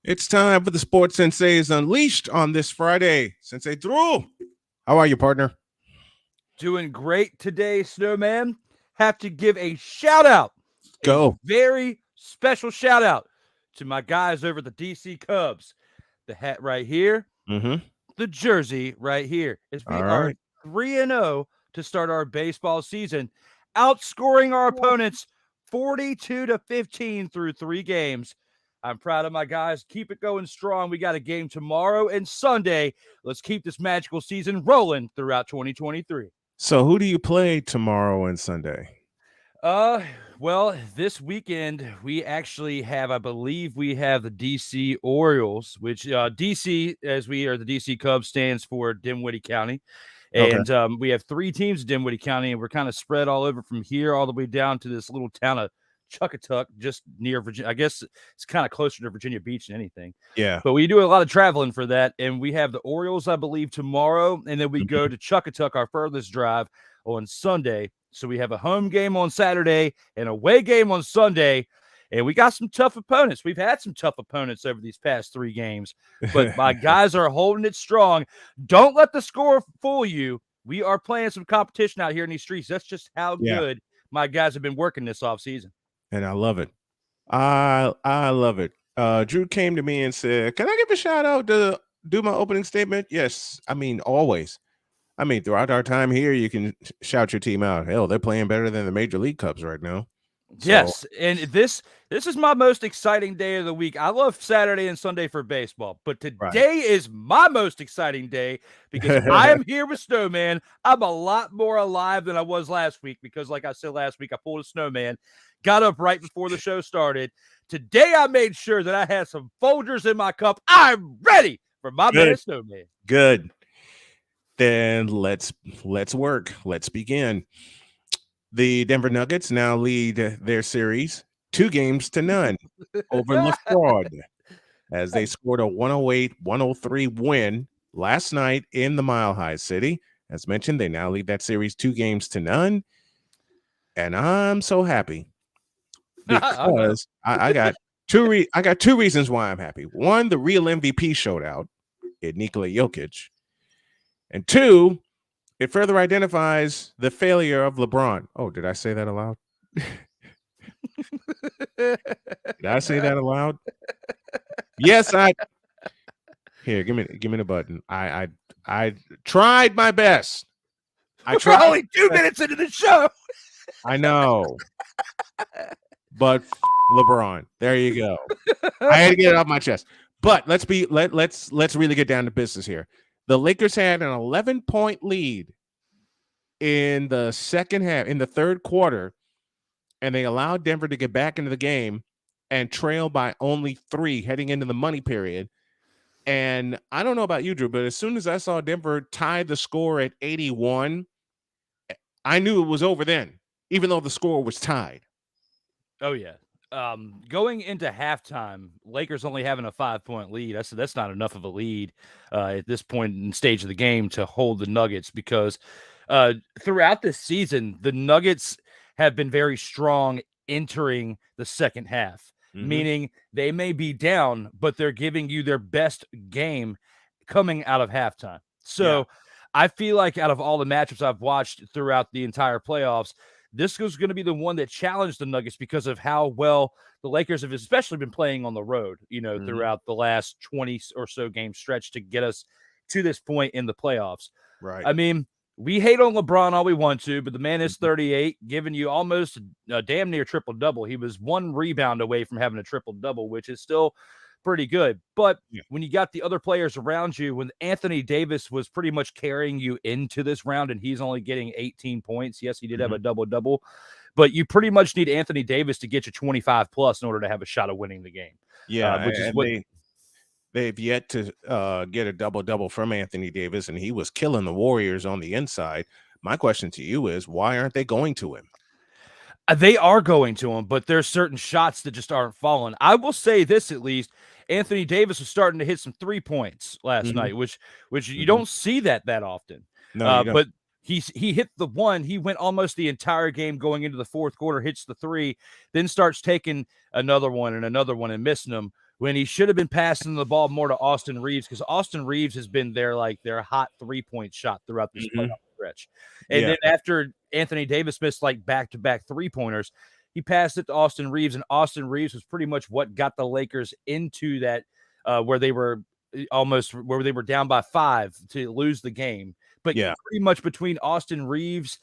It's time for the Sports Senseis Unleashed on this Friday. Sensei Drew, how are you, partner? Doing great today, Snowman. Have to give a shout out. Go. A very special shout out to my guys over the DC Cubs. The hat right here, the jersey right here. As we are 3-0 to start our baseball season, outscoring our opponents 42-15 through 3 games. I'm proud of my guys. Keep it going strong. We got a game tomorrow and Sunday. Let's keep this magical season rolling throughout 2023. So who do you play tomorrow and Sunday? Well, this weekend we actually have, I believe we have the DC Orioles, which DC, as we are the DC Cubs, stands for Dinwiddie County. And we have 3 teams in Dinwiddie County, and we're kind of spread all over from here all the way down to this little town of Chuckatuck, just near Virginia. I guess it's kind of closer to Virginia Beach than anything. Yeah. But we do a lot of traveling for that. And we have the Orioles, I believe, tomorrow. And then we go to Chuckatuck, our furthest drive, on Sunday. So we have a home game on Saturday and away game on Sunday. And we got some tough opponents. We've had some tough opponents over these past 3 games. But my guys are holding it strong. Don't let the score fool you. We are playing some competition out here in these streets. That's just how good my guys have been working this offseason. And I love it. I love it. Drew came to me and said, can I give a shout out to do my opening statement? Yes. I mean, always. I mean, throughout our time here, you can shout your team out. Hell, they're playing better than the Major League Cubs right now. So. Yes, and this is my most exciting day of the week. I love Saturday and Sunday for baseball, but today is my most exciting day because I am here with Snowman. I'm a lot more alive than I was last week because, like I said last week, I pulled a Snowman, got up right before the show started. Today, I made sure that I had some Folgers in my cup. I'm ready for my man Snowman. Good. Then let's work. Let's begin. The Denver Nuggets now lead their series 2-0 over LaFraud as they scored a 108-103 win last night in the Mile High City. As mentioned, they now lead that series 2-0. And I'm so happy because I got two reasons why I'm happy. One, the real MVP showed out in Nikola Jokic. And 2, it further identifies the failure of LeBron. Oh, did I say that aloud? Did I say that aloud? Yes, Here, give me the button. I tried my best. We're only 2 minutes into the show. I know. But LeBron. There you go. I had to get it off my chest. But let's really get down to business here. The Lakers had an 11-point lead in the second half, in the third quarter, and they allowed Denver to get back into the game and trail by only 3 heading into the money period. And I don't know about you, Drew, but as soon as I saw Denver tie the score at 81, I knew it was over then, even though the score was tied. Oh, yeah. Going into halftime, Lakers only having a 5-point lead. That's not enough of a lead at this point in the stage of the game to hold the Nuggets because throughout this season, the Nuggets have been very strong entering the second half, Mhm. meaning they may be down, but they're giving you their best game coming out of halftime. Yeah. So I feel like out of all the matchups I've watched throughout the entire playoffs, this was going to be the one that challenged the Nuggets because of how well the Lakers have especially been playing on the road, Mhm. throughout the last 20 or so game stretch to get us to this point in the playoffs. Right. I mean, we hate on LeBron all we want to, but the man is Mhm. 38, giving you almost a damn near triple double. He was one rebound away from having a triple double, which is still pretty good. But Yeah. when you got the other players around you, when Anthony Davis was pretty much carrying you into this round and he's only getting 18 points. Yes, he did have Mhm. a double double, but you pretty much need Anthony Davis to get you 25 plus in order to have a shot of winning the game, Yeah, which is and what they've yet to get a double-double from Anthony Davis, and he was killing the Warriors on the inside. My question to you is, why aren't they going to him? They are going to him, but there's certain shots that just aren't falling. I will say this at least. Anthony Davis was starting to hit some 3 points last Mhm. night, which you Mhm. don't see that often. No, you don't. But he hit the one. He went almost the entire game going into the fourth quarter, hits the three, then starts taking another one and missing them when he should have been passing the ball more to Austin Reeves because Austin Reeves has been their hot 3-point shot throughout this Mhm. playoff stretch. And Yeah. then after Anthony Davis missed like back-to-back 3-pointers, he passed it to Austin Reeves, and Austin Reeves was pretty much what got the Lakers into that where they were down by 5 to lose the game. But Yeah. pretty much between Austin Reeves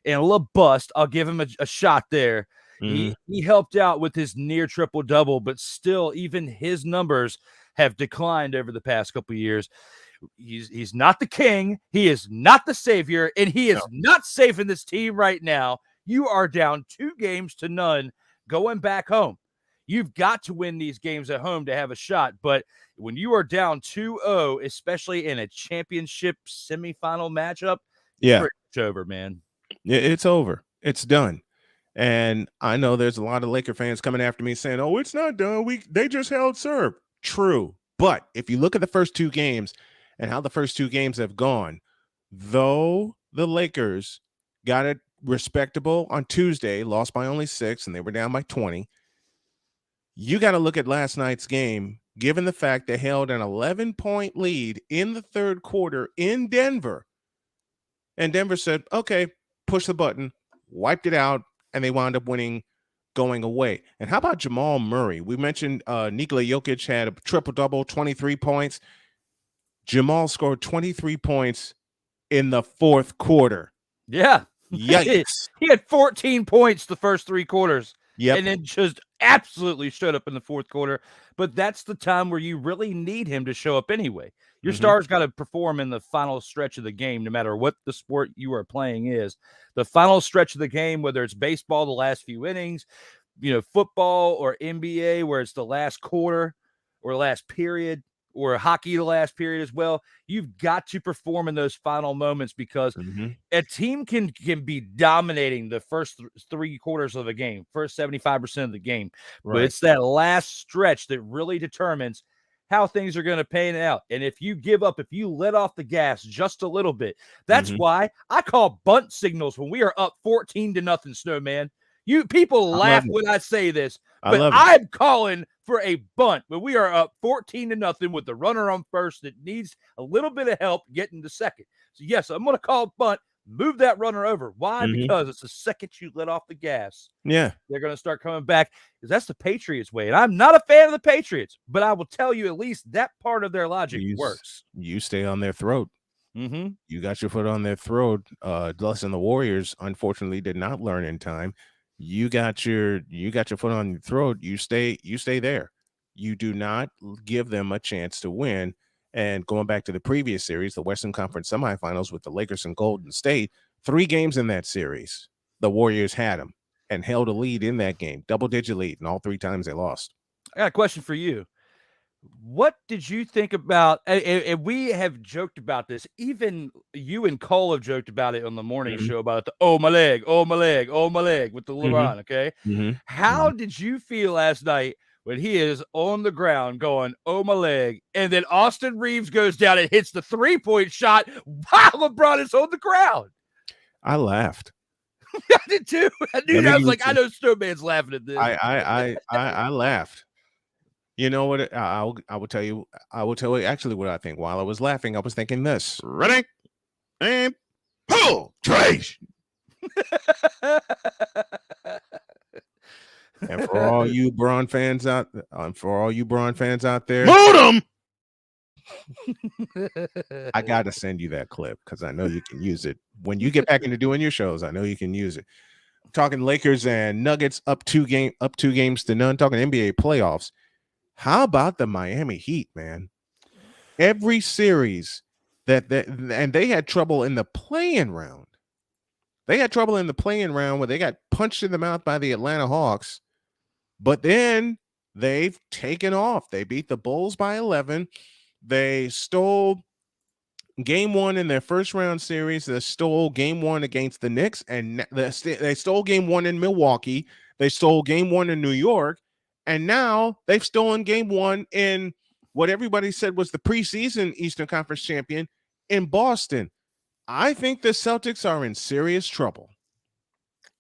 and a little bust, I'll give him a shot there. Mhm. He helped out with his near triple double, but still, even his numbers have declined over the past couple years. He's not the king, he is not the savior, and he No. is not saving this team right now. You are down 2 games to none going back home. You've got to win these games at home to have a shot, but when you are down 2-0, especially in a championship semifinal matchup, it's Yeah. pretty much over, man. It's over. It's done. And I know there's a lot of Laker fans coming after me saying, "Oh, it's not done. They just held serve." True. But if you look at the first two games and how the first two games have gone, though the Lakers got it respectable on Tuesday, lost by only 6 and they were down by 20. You got to look at last night's game, given the fact they held an 11-point lead in the third quarter in Denver. And Denver said, okay, push the button, wiped it out, and they wound up winning going away. And how about Jamal Murray? We mentioned Nikola Jokic had a triple-double, 23 points. Jamal scored 23 points in the fourth quarter. Yeah. Yikes. He had 14 points the first 3 quarters and Yep. then just absolutely showed up in the fourth quarter. But that's the time where you really need him to show up anyway. Your Hmm. star's got to perform in the final stretch of the game, no matter what the sport you are playing is. The final stretch of the game, whether it's baseball, the last few innings, football or NBA, where it's the last quarter or last period, or hockey, the last period as well. You've got to perform in those final moments because Hmm. a team can be dominating the first 3 quarters of the game, first 75% of the game, but Right. it's that last stretch that really determines how things are going to pan out. And if you give up, if you let off the gas just a little bit, that's Hmm. why I call bunt signals when we are up 14-0, Snowman. You people I love laugh it. when I say this, I but love it. I'm calling for a bunt when we are up 14-0 with the runner on first that needs a little bit of help getting to second. So yes, I'm going to call bunt. Move that runner over. Why? Hmm. Because it's the second you let off the gas, Yeah. they're going to start coming back because that's the Patriots way. And I'm not a fan of the Patriots, but I will tell you at least that part of their logic works. You stay on their throat. Mm-hmm. You got your foot on their throat. Lesson the Warriors unfortunately did not learn in time. You got your foot on your throat. You stay there. You do not give them a chance to win. And going back to the previous series, the Western Conference semifinals with the Lakers and Golden State, 3 games in that series, the Warriors had them and held a lead in that game, double-digit lead, and all 3 times they lost. I got a question for you. What did you think about? And we have joked about this. Even you and Cole have joked about it on the morning Mhm. show about the "oh my leg, oh my leg, oh my leg" with the Mhm. LeBron. Okay, Mhm. how Mhm. did you feel last night when he is on the ground going "oh my leg," and then Austin Reeves goes down and hits the 3-point shot while LeBron is on the ground? I laughed. I did too. I knew Let that. me I was like, use I it. know Snowman's laughing at this. I laughed. You know what? I will tell you. I will tell you actually what I think. While I was laughing, I was thinking this. Ready and pull, Trash. And for all you Braun fans out, there, Modem. I got to send you that clip because I know you can use it when you get back into doing your shows. I know you can use it. Talking Lakers and Nuggets up two games to none. Talking NBA playoffs. How about the Miami Heat, man? Every series and they had trouble in the play-in round. They had trouble in the play-in round where they got punched in the mouth by the Atlanta Hawks, but then they've taken off. They beat the Bulls by 11. They stole game one in their first round series. They stole game one against the Knicks, and they stole game one in Milwaukee. They stole game one in New York, and now they've stolen game one in what everybody said was the preseason Eastern Conference champion in Boston. I think the Celtics are in serious trouble.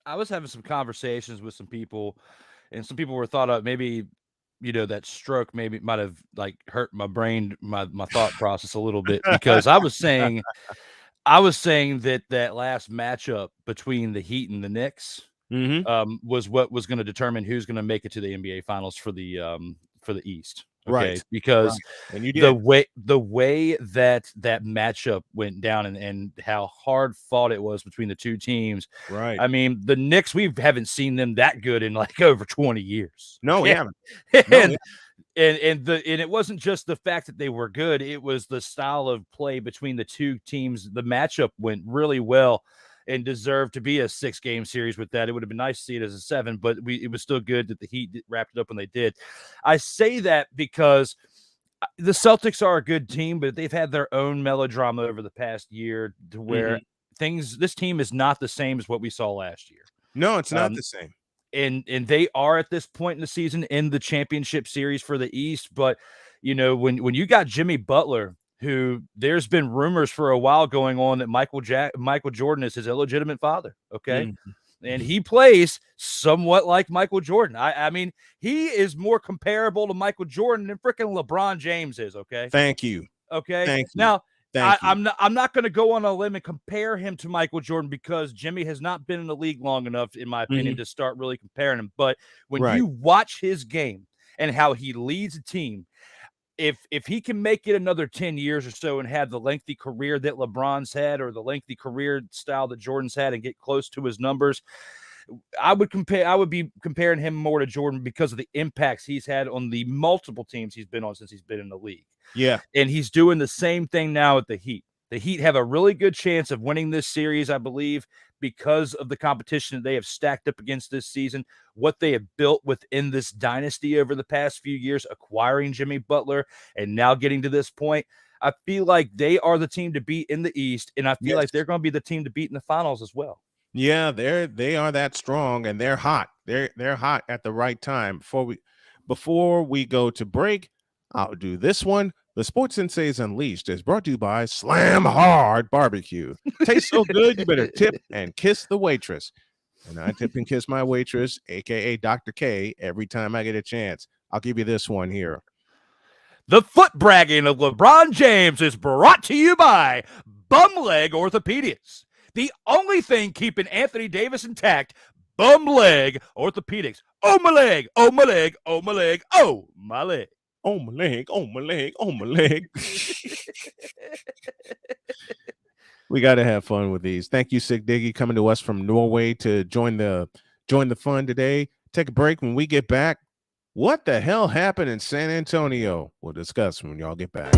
I was having some conversations with some people, and some people were thought of maybe, that stroke maybe might have like hurt my brain, my thought process a little bit, because I was saying that last matchup between the Heat and the Knicks was what was going to determine who's going to make it to the NBA Finals for the East. Okay, Right. because And you did. the way that matchup went down and how hard fought it was between the two teams. Right. I mean, the Knicks, we haven't seen them that good in like over 20 years. No, we haven't. And it wasn't just the fact that they were good, it was the style of play between the two teams. The matchup went really well and deserved to be a 6-game series with that. It would have been nice to see it as a 7, but it was still good that the Heat wrapped it up when they did. I say that because the Celtics are a good team, but they've had their own melodrama over the past year to where this team is not the same as what we saw last year. No, it's not the same. And they are at this point in the season in the championship series for the East. But, when you got Jimmy Butler, who there's been rumors for a while going on that Michael Jordan is his illegitimate father. Okay. And he plays somewhat like Michael Jordan. I mean, he is more comparable to Michael Jordan than freaking LeBron James is. Okay. Thank you. Okay. Thank you. Now, Thank you. I'm not going to go on a limb and compare him to Michael Jordan because Jimmy has not been in the league long enough, in my opinion, to start really comparing him. But when you watch his game and how he leads a team, if he can make it another 10 years or so and have the lengthy career that LeBron's had or the lengthy career style that Jordan's had and get close to his numbers, I would be comparing him more to Jordan because of the impacts he's had on the multiple teams he's been on since he's been in the league. Yeah. And he's doing the same thing now with the Heat. The Heat have a really good chance of winning this series, I believe, because of the competition that they have stacked up against this season, what they have built within this dynasty over the past few years, acquiring Jimmy Butler and now getting to this point. I feel like they are the team to beat in the East, and I feel like they're going to be the team to beat in the finals as well. Yeah, they are that strong, and they're hot. They're hot at the right time. Before we go to break, I'll do this one. The Sports Senseis Unleashed is brought to you by Slam Hard Barbecue. Tastes so good, you better tip and kiss the waitress. And I tip and kiss my waitress, aka Dr. K, every time I get a chance. I'll give you this one here. The foot bragging of LeBron James is brought to you by Bum Leg Orthopedics. The only thing keeping Anthony Davis intact, Bum Leg Orthopedics. Oh, my leg, oh, my leg, oh, my leg, oh, my leg. Oh, my leg, oh, my leg, oh, my leg. We got to have fun with these. Thank you, Sig Diggy, coming to us from Norway to join the fun today. Take a break. When we get back, what the hell happened in San Antonio? We'll discuss when y'all get back.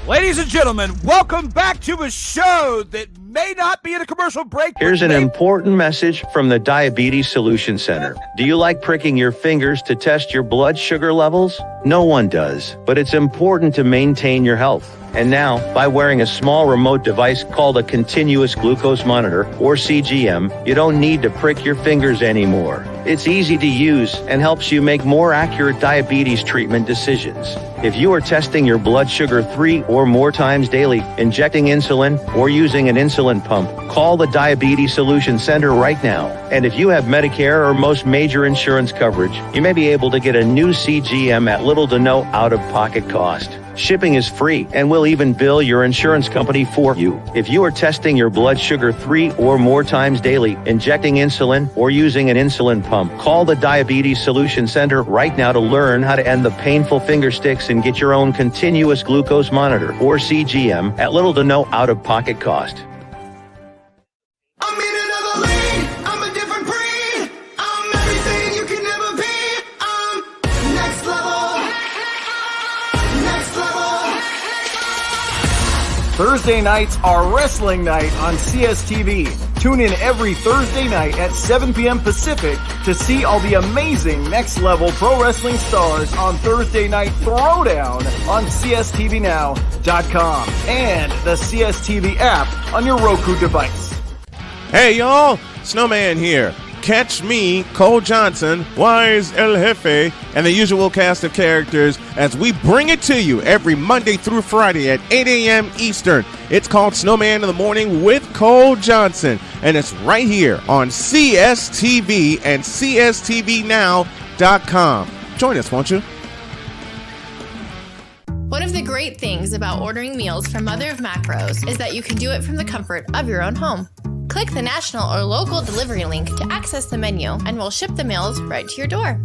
Ladies and gentlemen, welcome back to a show that may not be in a commercial break. Here's an important message from the Diabetes Solution Center. Do you like pricking your fingers to test your blood sugar levels? No one does, but it's important to maintain your health. And now, by wearing a small remote device called a continuous glucose monitor, or CGM, you don't need to prick your fingers anymore. It's easy to use and helps you make more accurate diabetes treatment decisions. If you are testing your blood sugar 3 or more times daily, injecting insulin, or using an insulin pump, call the Diabetes Solution Center right now. And if you have Medicare or most major insurance coverage, you may be able to get a new CGM at little to no out-of-pocket cost. Shipping is free, and we'll even bill your insurance company for you. If you are testing your blood sugar 3 or more times daily, injecting insulin, or using an insulin pump, call the Diabetes Solution Center right now to learn how to end the painful finger sticks and get your own continuous glucose monitor, or CGM, at little to no out-of-pocket cost. I'm in another lane, I'm a different breed. I'm everything you can never be. I'm next level. Next level. Thursday nights are wrestling night on CSTV. Tune in every Thursday night at 7 p.m. Pacific to see all the amazing Next Level Pro Wrestling stars on Thursday Night Throwdown on CSTVNow.com and the CSTV app on your Roku device. Hey, y'all, Snowman here. Catch me, Cole Johnson, Wise El Jefe, and the usual cast of characters as we bring it to you every Monday through Friday at 8 a.m. Eastern. It's called Snowman in the Morning with Cole Johnson, and it's right here on CSTV and CSTVNow.com. Join us, won't you? One of the great things about ordering meals from Mother of Macros is that you can do it from the comfort of your own home. Click the national or local delivery link to access the menu, and we'll ship the meals right to your door.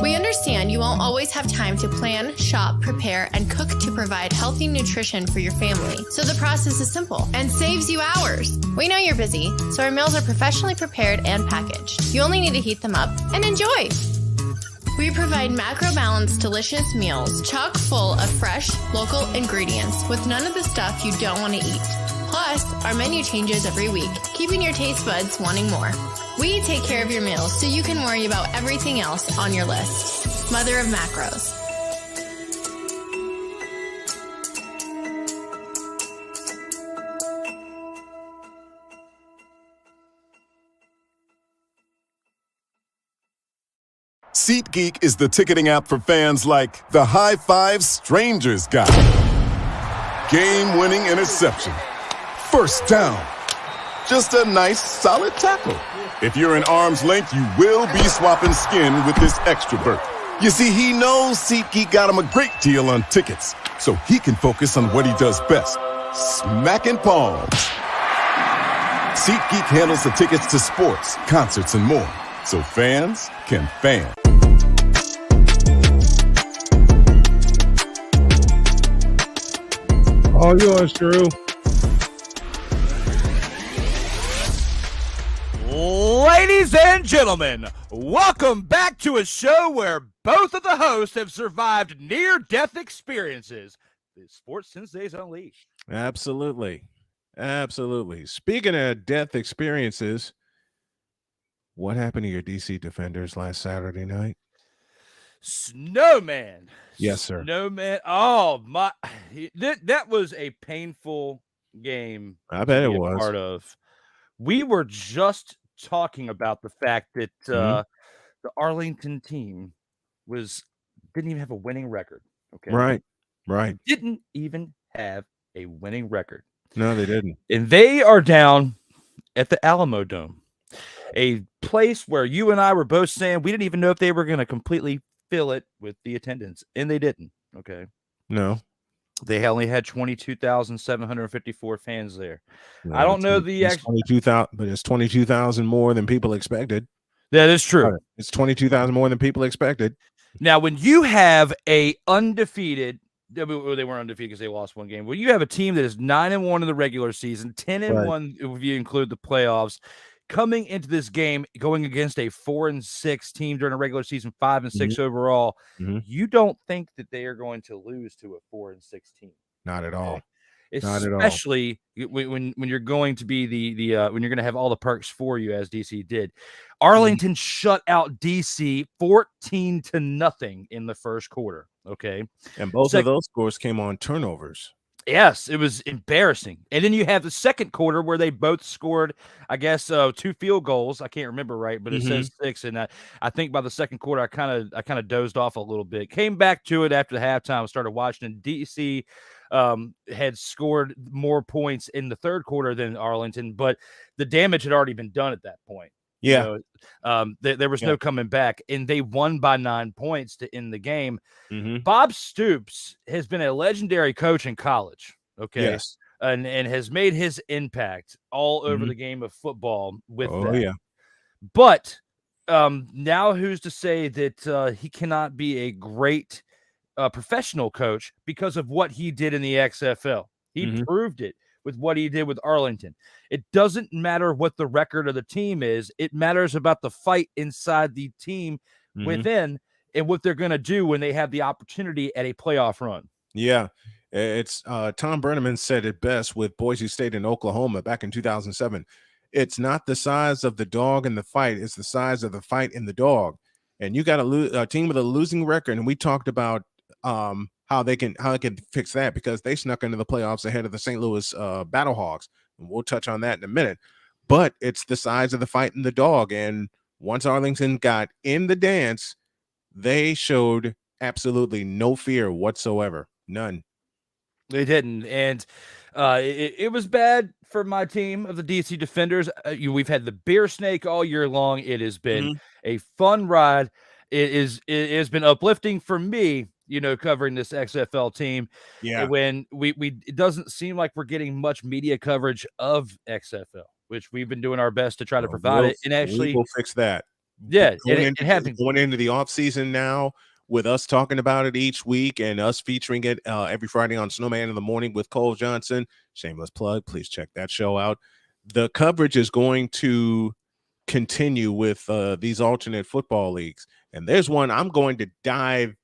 We understand you won't always have time to plan, shop, prepare, and cook to provide healthy nutrition for your family, so the process is simple and saves you hours. We know you're busy, so our meals are professionally prepared and packaged. You only need to heat them up and enjoy. We provide macro-balanced, delicious meals chock full of fresh, local ingredients with none of the stuff you don't want to eat. Plus, our menu changes every week, keeping your taste buds wanting more. We take care of your meals so you can worry about everything else on your list. Mother of Macros. SeatGeek is the ticketing app for fans like the high five strangers got. Game-winning interception. First down. Just a nice, solid tackle. If you're in arm's length, you will be swapping skin with this extrovert. You see, he knows SeatGeek got him a great deal on tickets, so he can focus on what he does best, smacking palms. SeatGeek handles the tickets to sports, concerts, and more, so fans can fan. All yours, Drew. Ladies and gentlemen, welcome back to a show where both of the hosts have survived near-death experiences. The Sports Senseis Unleashed. Absolutely. Absolutely. Speaking of death experiences, what happened to your DC Defenders last Saturday night? Snowman. Yes, sir. Snowman. Oh, my. That was a painful game. I bet to it be a was. part of. We were just talking about the fact that the Arlington team didn't even have a winning record. Okay. Right. Didn't even have a winning record. No, they didn't. And they are down at the Alamo Dome, a place where you and I were both saying we didn't even know if they were going to completely fill it with the attendance, and they didn't. Okay. No. They only had 22,754 fans there. No, I don't know the it's 22,000, but it's 22,000 more than people expected. That is true. It's 22,000 more than people expected. Now, when you have a undefeated, they weren't undefeated because they lost one game. When you have a team that is 9-1 in the regular season, 10-1 if you include the playoffs, coming into this game, going against a 4-6 team during a regular season, 5-6 overall, you don't think that they are going to lose to a 4-6 team. Not at all. Not at all. Especially when you're going to be the when you're going to have all the perks for you, as DC did. Arlington shut out DC 14-0 in the first quarter. Okay, And both of those scores came on turnovers. yes, it was embarrassing. And then you have the second quarter where they both scored, I guess, 2 field goals. I can't remember right, but it says 6. And I think by the second quarter, I kind of dozed off a little bit. Came back to it after the halftime. Started watching. And DC had scored more points in the third quarter than Arlington, but the damage had already been done at that point. Yeah. There was no coming back, and they won by 9 points to end the game. Mm-hmm. Bob Stoops has been a legendary coach in college, okay? Yes. And has made his impact all over the game of football with that. Yeah. But now who's to say that he cannot be a great professional coach because of what he did in the XFL? He proved it with what he did with Arlington. It doesn't matter what the record of the team is. It matters about the fight inside the team within and what they're going to do when they have the opportunity at a playoff run. Yeah. It's Tom Brenneman said it best with Boise State and Oklahoma back in 2007. It's not the size of the dog in the fight. It's the size of the fight in the dog. And you got a team with a losing record. And we talked about how they can fix that because they snuck into the playoffs ahead of the St. Louis Battlehawks. And we'll touch on that in a minute. But it's the size of the fight in the dog. And once Arlington got in the dance, they showed absolutely no fear whatsoever. None. They didn't. And it was bad for my team of the DC Defenders. We've had the beer snake all year long. It has been a fun ride. It has been uplifting for me, covering this XFL team. Yeah. When it doesn't seem like we're getting much media coverage of XFL, which we've been doing our best to try to provide it. And actually, we'll fix that. Yeah, it happened going into the off season now, with us talking about it each week and us featuring it every Friday on Snowman in the Morning with Cole Johnson. Shameless plug. Please check that show out. The coverage is going to continue with these alternate football leagues. And there's one I'm going to dive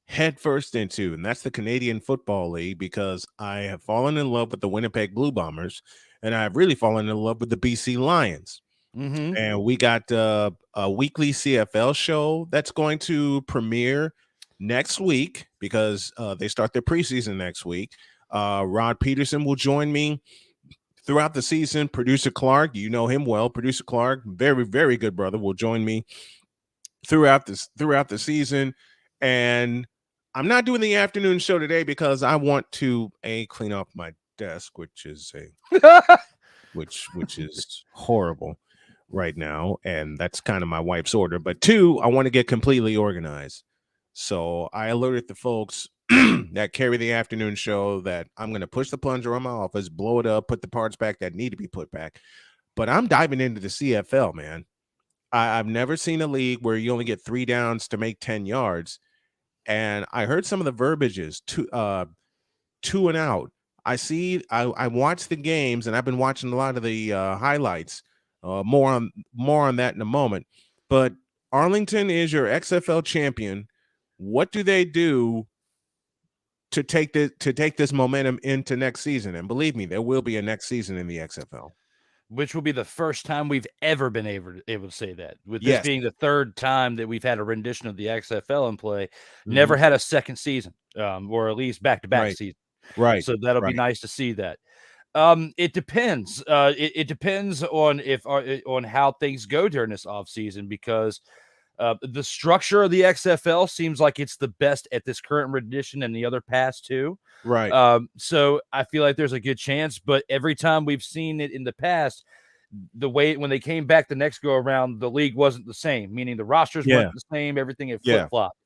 headfirst into, and that's the Canadian Football League, because I have fallen in love with the Winnipeg Blue Bombers, and I've really fallen in love with the BC Lions. And we got a weekly CFL show that's going to premiere next week because they start their preseason next week. Rod Peterson will join me throughout the season. Producer Clark, you know him well. Producer Clark, very, very good brother, will join me throughout the season. And I'm not doing the afternoon show today because I want to clean up my desk, which is which is horrible right now, and that's kind of my wife's order. But 2, I want to get completely organized. So I alerted the folks that carry the afternoon show that I'm going to push the plunger on my office, blow it up, put the parts back that need to be put back. But I'm diving into the CFL, man. I've never seen a league where you only get 3 downs to make 10 yards. And I heard some of the verbiages, 2 and out. I watched the games, and I've been watching a lot of the highlights. More on that in a moment. But Arlington is your XFL champion. What do they do to take this momentum into next season? And believe me, there will be a next season in the XFL, which will be the first time we've ever been able to say that. With this being the third time that we've had a rendition of the XFL in play, never had a second season, or at least back-to-back season. Right. So that'll be nice to see that. It depends. It depends on how things go during this off season, because the structure of the XFL seems like it's the best at this current rendition and the other past 2. Right. So I feel like there's a good chance, but every time we've seen it in the past, the way when they came back the next go around, the league wasn't the same, meaning the rosters weren't the same, everything had flip-flopped.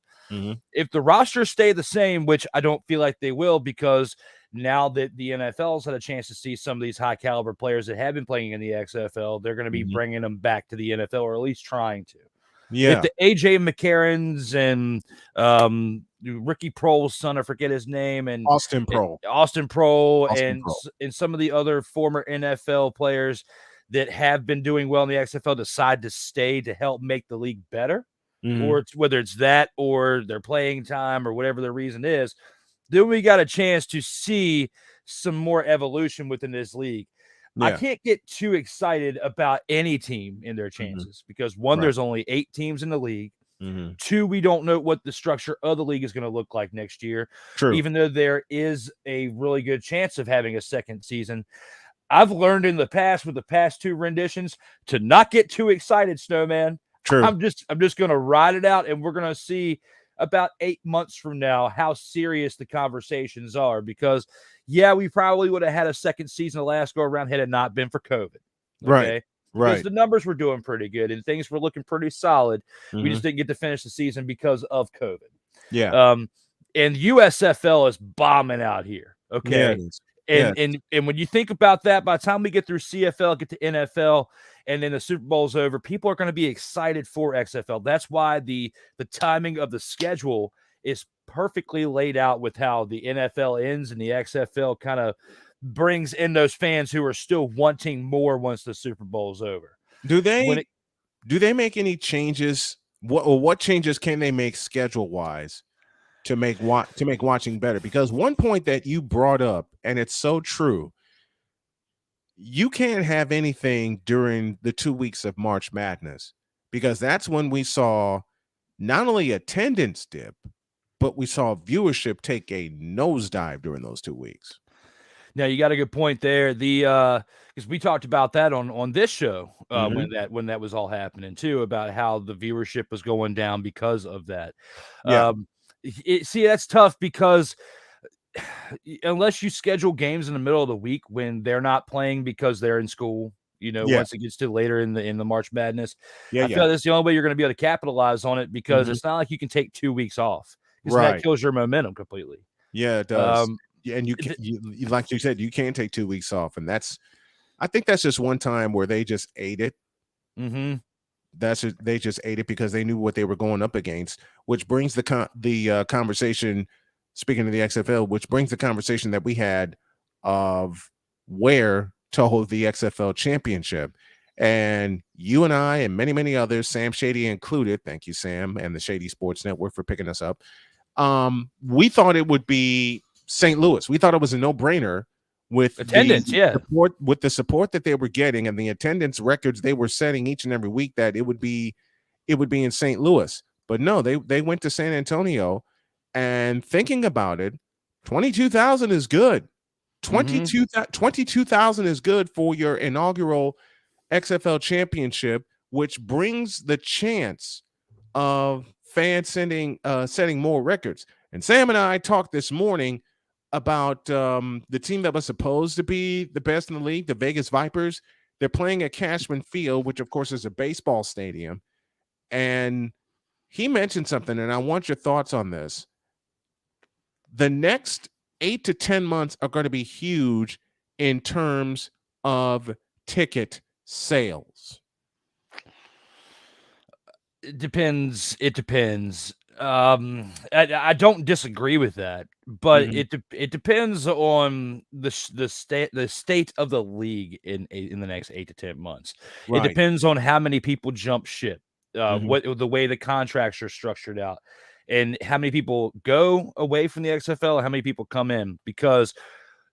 If the rosters stay the same, which I don't feel like they will, because now that the NFL's had a chance to see some of these high caliber players that have been playing in the XFL, they're going to be bringing them back to the NFL, or at least trying to. If the AJ McCarrons and Ricky Prohl's son, I forget his name, and Austin Prohl, and some of the other former NFL players that have been doing well in the XFL decide to stay to help make the league better, or whether it's that or their playing time or whatever the reason is, then we got a chance to see some more evolution within this league. I Yeah. can't get too excited about any team in their chances because one, Right. there's only 8 teams in the league. Mm-hmm. 2, we don't know what the structure of the league is going to look like next year. True. Even though there is a really good chance of having a second season. I've learned in the past with the past 2 renditions to not get too excited, Snowman. True. I'm just going to ride it out, and we're going to see about 8 months from now how serious the conversations are, because yeah, we probably would have had a second season of last go around had it not been for COVID. Okay? Right. Because Right. the numbers were doing pretty good and things were looking pretty solid. We Mhm. just didn't get to finish the season because of COVID. Yeah. And USFL is bombing out here. Yeah. Okay. It is. And when you think about that, by the time we get through CFL, get to NFL, and then the Super Bowl's over, people are going to be excited for XFL. That's why the timing of the schedule is perfectly laid out with how the NFL ends and the XFL kind of brings in those fans who are still wanting more once the Super Bowl's over. Do they make any changes? What changes can they make schedule wise to make watching better? Because one point that you brought up, and it's so true, you can't have anything during the 2 weeks of March Madness, because that's when we saw not only attendance dip, but we saw viewership take a nosedive during those 2 weeks. Now you got a good point there. Because we talked about that on this show when that was all happening too, about how the viewership was going down because of that. Yeah. See, that's tough because unless you schedule games in the middle of the week when they're not playing because they're in school, Yeah. once it gets to later in the March Madness, Yeah, I feel like that's the only way you're going to be able to capitalize on it, because it's not like you can take 2 weeks off. Because that Right. kills your momentum completely. Yeah, it does. Um, Yeah, and like you said, you can take 2 weeks off, and I think that's just one time where they just ate it. mm-hmm. They just ate it because they knew what they were going up against, which brings the conversation. Speaking of the XFL, which brings the conversation that we had of where to hold the XFL championship, and you and I and many others, Sam Shady included. Thank you, Sam, and the Shady Sports Network for picking us up. We thought it would be St. Louis. We thought it was a no-brainer with Attendance, with the support that they were getting and the attendance records they were setting each and every week, that it would be in St. Louis. But no, they went to San Antonio, and thinking about it, 22,000 is good. 22,000 is good for your inaugural XFL championship, which brings the chance of fans setting more records. And Sam and I talked this morning about the team that was supposed to be the best in the league, the Vegas Vipers. They're playing at Cashman Field, which of course is a baseball stadium. And he mentioned something, and I want your thoughts on this. The next 8 to 10 months are going to be huge in terms of ticket sales. It depends. I don't disagree with that, but it depends on the state of the league in the next 8 to 10 months. Right. It depends on how many people jump ship, what the way the contracts are structured out, and how many people go away from the XFL and how many people come in. Because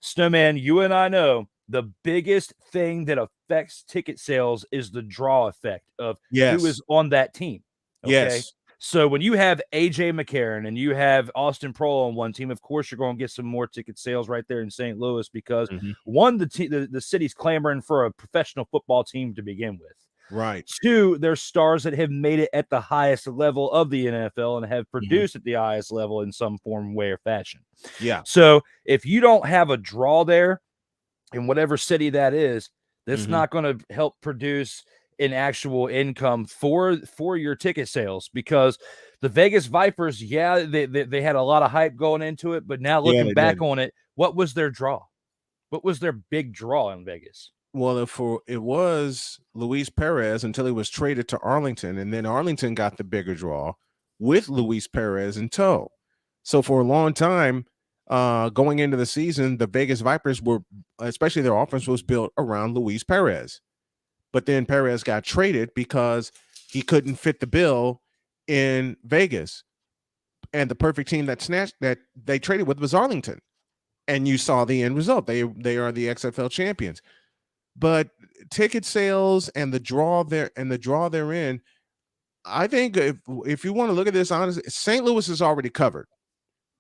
Snowman, you and I know the biggest thing that affects ticket sales is the draw effect of who is on that team. Okay? Yes. So when you have AJ McCarron and you have Austin Prohl on one team, of course you're going to get some more ticket sales right there in St. Louis, because one, the city's clamoring for a professional football team to begin with. Right. 2, there's stars that have made it at the highest level of the NFL and have produced at the highest level in some form, way, or fashion. Yeah. So if you don't have a draw there in whatever city that is, that's not going to help produce an actual income for your ticket sales, because the Vegas Vipers, they had a lot of hype going into it, but now looking back on it, what was their draw? What was their big draw in Vegas? Well, it was Luis Perez until he was traded to Arlington, and then Arlington got the bigger draw with Luis Perez in tow. So for a long time, going into the season, the Vegas Vipers were, especially their offense, was built around Luis Perez. But then Perez got traded because he couldn't fit the bill in Vegas. and the perfect team that they traded with was Arlington. And you saw the end result. They are the XFL champions. But ticket sales and the draw they're in, I think if you want to look at this honestly, St. Louis is already covered.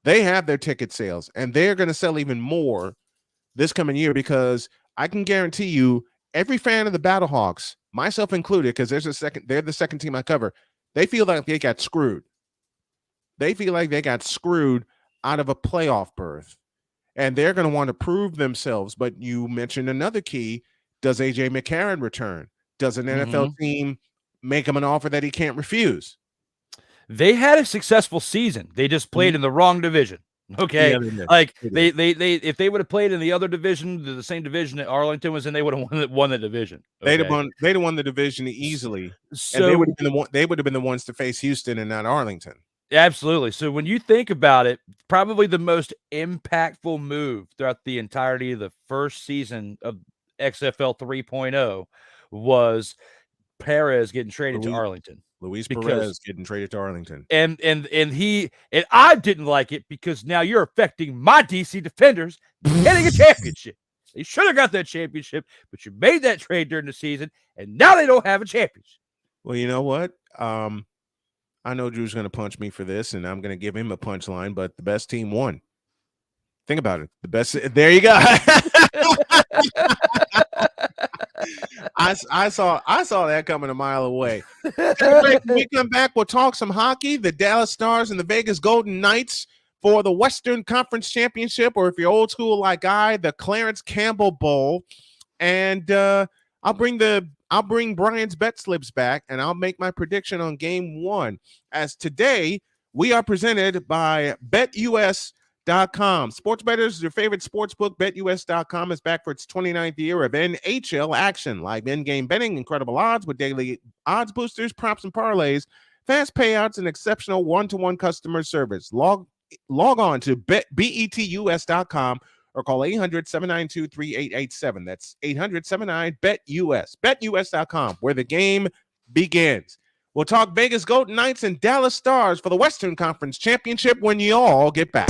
They have their ticket sales, and they're going to sell even more this coming year, because I can guarantee you every fan of the Battlehawks, myself included, because they're the second team I cover, they feel like they got screwed. They feel like they got screwed out of a playoff berth, and they're going to want to prove themselves. But you mentioned another key. Does A.J. McCarron return? Does an NFL team make him an offer that he can't refuse? They had a successful season. They just played in the wrong division. Okay. Yeah, like they if they would have played in the other division, the same division that Arlington was in, they would have won the division. Okay? They'd have won the division easily. So and they would have been the ones to face Houston and not Arlington. Absolutely. So when you think about it, probably the most impactful move throughout the entirety of the first season of XFL 3.0 was Perez getting traded to Arlington. Luis Perez getting traded to Arlington. And I didn't like it because now you're affecting my DC Defenders getting a championship. They should have got that championship, but you made that trade during the season, and now they don't have a championship. Well, you know what? I know Drew's going to punch me for this, and I'm going to give him a punchline, but the best team won. Think about it. The best. There you go. I saw that coming a mile away. When we come back, we'll talk some hockey. The Dallas Stars and the Vegas Golden Knights for the Western Conference Championship, or if you're old school like I, the Clarence Campbell Bowl. And I'll bring Brian's bet slips back, and I'll make my prediction on game one. As today, we are presented by BetUS.com. Sports bettors, your favorite sports book, BetUS.com is back for its 29th year of NHL action. Live in-game betting, incredible odds with daily odds boosters, props, and parlays, fast payouts, and exceptional one-to-one customer service. Log on to BETUS.com or call 800-792-3887. That's 800-79-BET-US. BetUS.com, where the game begins. We'll talk Vegas Golden Knights and Dallas Stars for the Western Conference Championship when you all get back.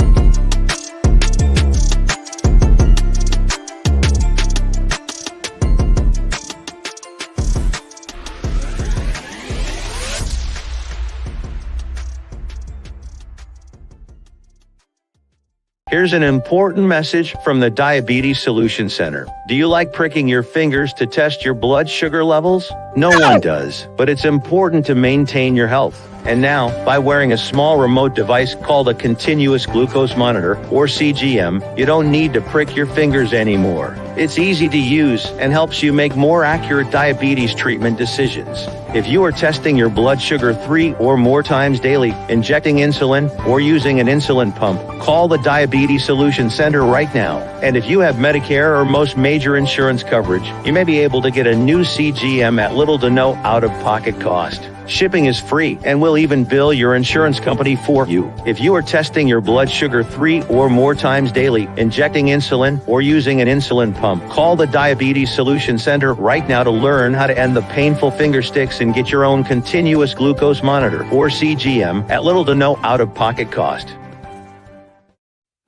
Here's an important message from the Diabetes Solution Center. Do you like pricking your fingers to test your blood sugar levels? No one does, but it's important to maintain your health. And now, by wearing a small remote device called a continuous glucose monitor, or CGM, you don't need to prick your fingers anymore. It's easy to use and helps you make more accurate diabetes treatment decisions. If you are testing your blood sugar 3 or more times daily, injecting insulin, or using an insulin pump, call the Diabetes Solution Center right now. And if you have Medicare or most major insurance coverage, you may be able to get a new CGM at little to no out-of-pocket cost. Shipping is free and will even bill your insurance company for you. If you are testing your blood sugar 3 or more times daily, injecting insulin, or using an insulin pump, call the Diabetes Solution Center right now to learn how to end the painful finger sticks and get your own continuous glucose monitor, or CGM, at little to no out-of-pocket cost.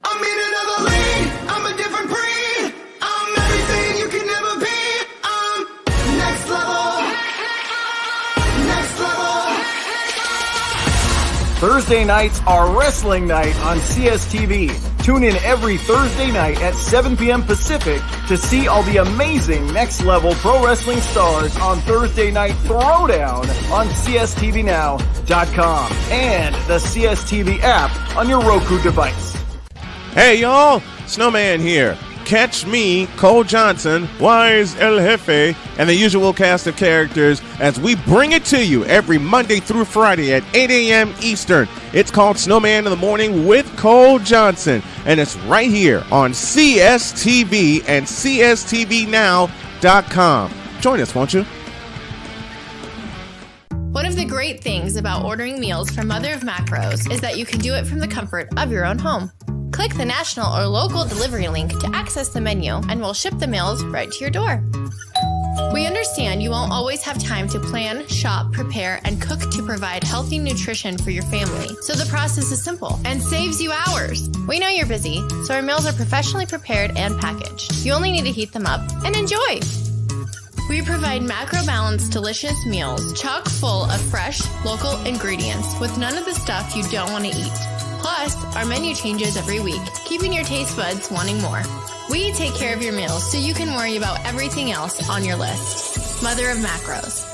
I'm in another lane. I'm a different breed. I'm everything you can never be. I'm next level. Next level. Thursday nights are wrestling night on CSTV. Tune in every Thursday night at 7 p.m. Pacific to see all the amazing Next Level Pro Wrestling stars on Thursday Night Throwdown on CSTVNow.com and the CSTV app on your Roku device. Hey, y'all, Snowman here. Catch me, Cole Johnson, Wise El Jefe, and the usual cast of characters as we bring it to you every Monday through Friday at 8 a.m. Eastern. It's called Snowman in the Morning with Cole Johnson, and it's right here on CSTV and CSTVNow.com. Join us, won't you? One of the great things about ordering meals from Mother of Macros is that you can do it from the comfort of your own home. Click the national or local delivery link to access the menu, and we'll ship the meals right to your door. We understand you won't always have time to plan, shop, prepare, and cook to provide healthy nutrition for your family. So the process is simple and saves you hours. We know you're busy, so our meals are professionally prepared and packaged. You only need to heat them up and enjoy. We provide macro-balanced, delicious meals chock full of fresh, local ingredients with none of the stuff you don't want to eat. Plus, our menu changes every week, keeping your taste buds wanting more. We take care of your meals so you can worry about everything else on your list. Mother of Macros.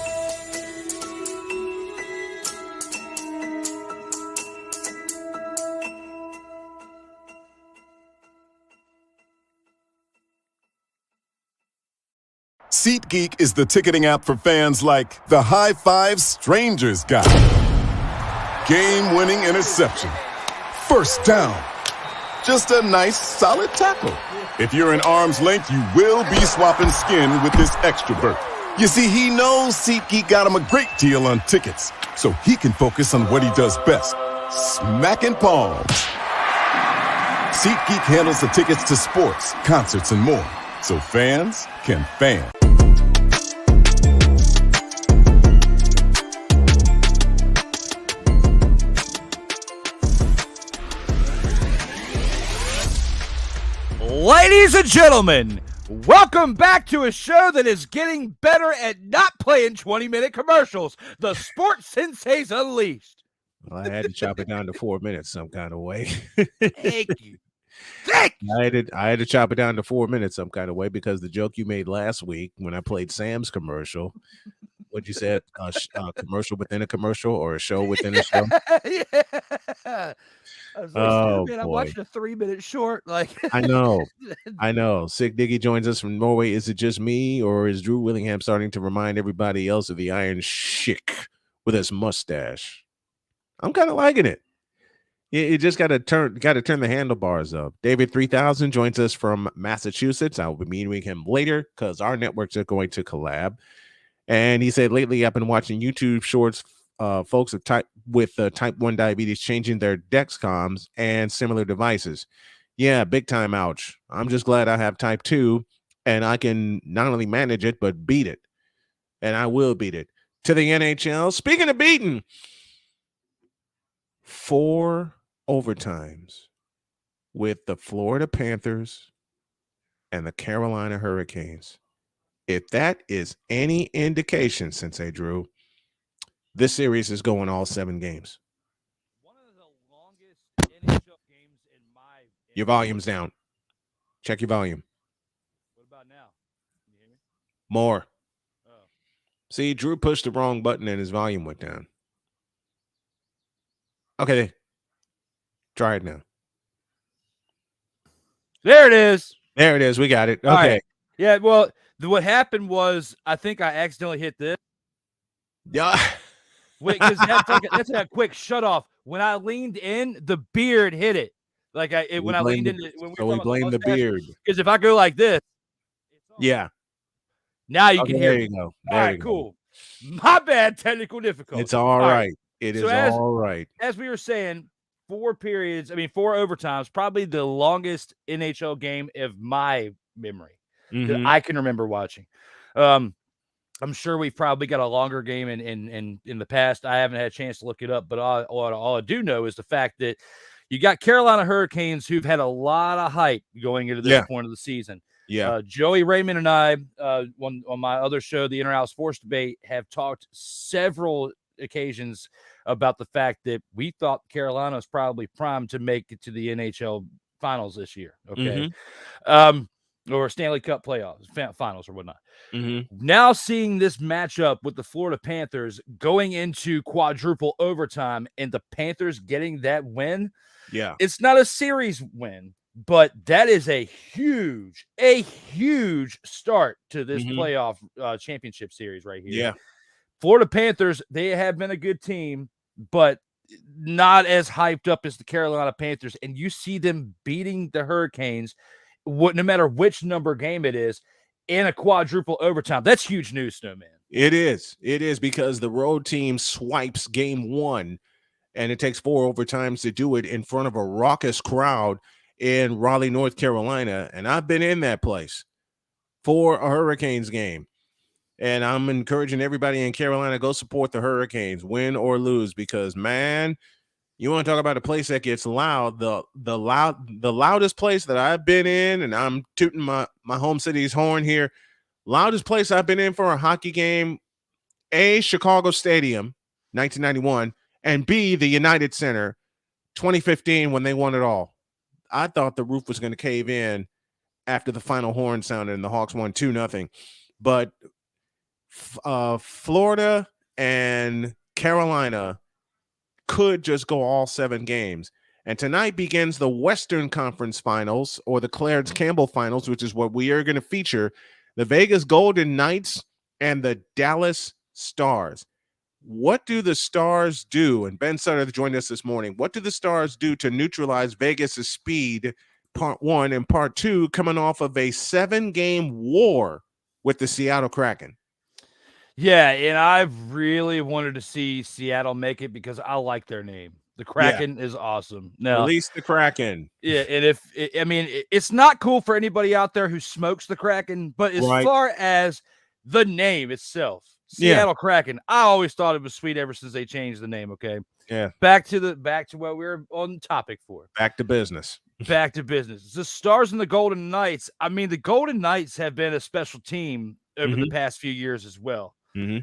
SeatGeek is the ticketing app for fans like the high five strangers got. Game-winning interception. First down. Just a nice, solid tackle. If you're in arm's length, you will be swapping skin with this extra berth. You see, he knows SeatGeek got him a great deal on tickets, so he can focus on what he does best, smacking palms. SeatGeek handles the tickets to sports, concerts, and more, so fans can fan. Ladies and gentlemen, welcome back to a show that is getting better at not playing 20-minute commercials. The Sports Senseis Unleashed. Well, I had to chop it down to 4 minutes some kind of way. Thank you. Thank you. I had to chop it down to 4 minutes some kind of way because the joke you made last week when I played Sam's commercial, what you said, commercial within a commercial or a show within a show. Yeah. I was like, Oh, man, I boy. watched a 3-minute short. Like, I know. Sick Diggy joins us from Norway. Is it just me, or is Drew Willingham starting to remind everybody else of the Iron Sheik with his mustache? I'm kind of liking it. You just got to turn the handlebars up. David 3000 joins us from Massachusetts. I'll be meeting him later because our networks are going to collab. And he said, lately I've been watching YouTube shorts. Folks with type 1 diabetes changing their Dexcoms and similar devices. Yeah, big time ouch. I'm just glad I have type 2 and I can not only manage it, but beat it. And I will beat it. To the NHL, speaking of beating, 4 overtimes with the Florida Panthers and the Carolina Hurricanes. If that is any indication, Sensei Drew, this series is going all 7 games. one of the longest NHL games in my. Your volume's down. Check your volume. What about now? Can you hear me? More. Oh. See, Drew pushed the wrong button and his volume went down. Okay. Try it now. There it is. There it is. We got it. All Okay. right. Yeah, well, what happened was I think I accidentally hit this. Yeah. Because that's a quick shut off. When I leaned in, the beard hit it. Like when I leaned in, we blame the beard. Because if I go like this, Yeah. now you Okay, can hear there me. you go. All There right, you go. cool. My bad, technical difficulty. It's all right. It is So as- all right. As we were saying, 4 overtimes, probably the longest NHL game of my memory that Mhm. I can remember watching. I'm sure we've probably got a longer game in the past. I haven't had a chance to look it up, but all I do know is the fact that you got Carolina Hurricanes who've had a lot of hype going into this point of the season. Yeah. Joey Raymond and I, on my other show, the Inner House Sports Debate, have talked several occasions about the fact that we thought Carolina was probably primed to make it to the NHL finals this year. Okay. Or Stanley Cup playoffs, finals or whatnot. Now seeing this matchup with the Florida Panthers going into quadruple overtime and the Panthers getting that win. Yeah. It's not a series win, but that is a huge start to this playoff championship series right here. Yeah. Florida Panthers, they have been a good team, but not as hyped up as the Carolina Panthers. And you see them beating the Hurricanes, no matter which number game it is, in a quadruple overtime. That's huge news, Snowman. It is. It is because the road team swipes game 1, and it takes 4 overtimes to do it in front of a raucous crowd in Raleigh, North Carolina. And I've been in that place for a Hurricanes game. And I'm encouraging everybody in Carolina, go support the Hurricanes, win or lose, because man, you want to talk about a place that gets loud, the loudest place that I've been in, and I'm tooting my home city's horn here. Loudest place I've been in for a hockey game, A, Chicago Stadium, 1991, and B, the United Center, 2015, when they won it all. I thought the roof was going to cave in after the final horn sounded and the Hawks won 2-0. But Florida and Carolina could just go all 7 games. And tonight begins the Western Conference Finals, or the Clarence Campbell Finals, which is what we are going to feature. The Vegas Golden Knights and the Dallas Stars. What do the Stars do? And Ben Sutter joined us this morning. What do the Stars do to neutralize Vegas' speed, part 1, and part 2, coming off of a 7-game war with the Seattle Kraken? Yeah, and I've really wanted to see Seattle make it because I like their name. The Kraken is awesome. Now, Release the Kraken. yeah, and it's not cool for anybody out there who smokes the Kraken, but as far as the name itself, Seattle Kraken, I always thought it was sweet ever since they changed the name. Okay, yeah. Back to what we were on topic for. Back to business. Back to business. The Stars and the Golden Knights. I mean, the Golden Knights have been a special team over the past few years as well.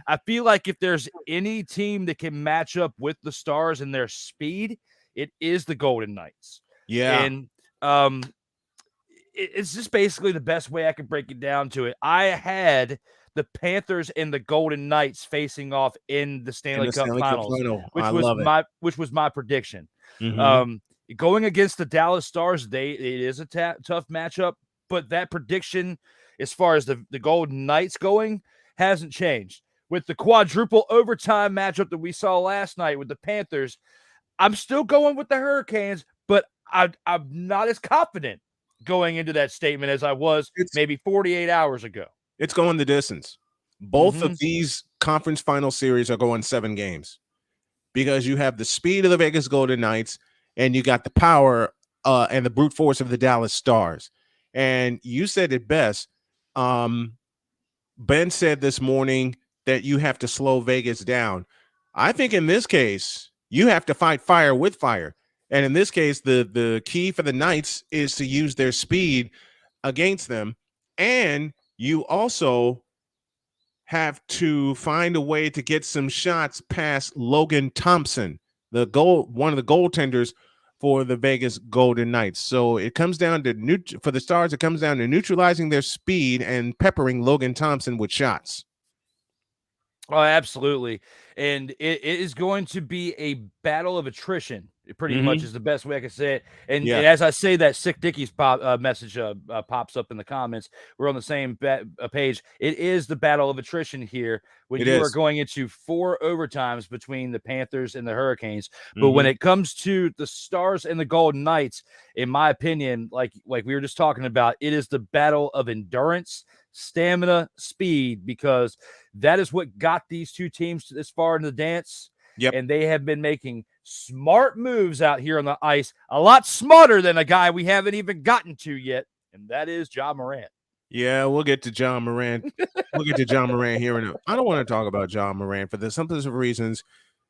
I feel like if there's any team that can match up with the Stars and their speed, it is the Golden Knights. Yeah. And it's just basically the best way I could break it down to it. I had the Panthers and the Golden Knights facing off in the Stanley Cup Finals, which was my prediction. Going against the Dallas Stars, it is a tough matchup, but that prediction, as far as the Golden Knights going, hasn't changed. With the quadruple overtime matchup that we saw last night with the Panthers, I'm still going with the Hurricanes, but I'm not as confident going into that statement as I was maybe 48 hours ago. It's going the distance. Both of these conference final series are going 7 games because you have the speed of the Vegas Golden Knights and you got the power and the brute force of the Dallas Stars. And you said it best. Ben said this morning that you have to slow Vegas down. I think in this case, you have to fight fire with fire. And in this case, the key for the Knights is to use their speed against them. And you also have to find a way to get some shots past Logan Thompson, one of the goaltenders for the Vegas Golden Knights. So it comes down to for the Stars, it comes down to neutralizing their speed and peppering Logan Thompson with shots. Oh, absolutely. And it is going to be a battle of attrition. It pretty much is the best way I can say it. And as I say that, Sick Dickie's message pops up in the comments. We're on the same page. It is the battle of attrition here when you are going into 4 overtimes between the Panthers and the Hurricanes. But when it comes to the Stars and the Golden Knights, in my opinion, like we were just talking about, it is the battle of endurance, stamina, speed, because that is what got these two teams this far in the dance. And they have been making smart moves out here on the ice, a lot smarter than a guy we haven't even gotten to yet, and that is Ja Morant. Yeah, we'll get to Ja Morant. We'll get to Ja Morant here. I don't want to talk about Ja Morant for the simplest of reasons.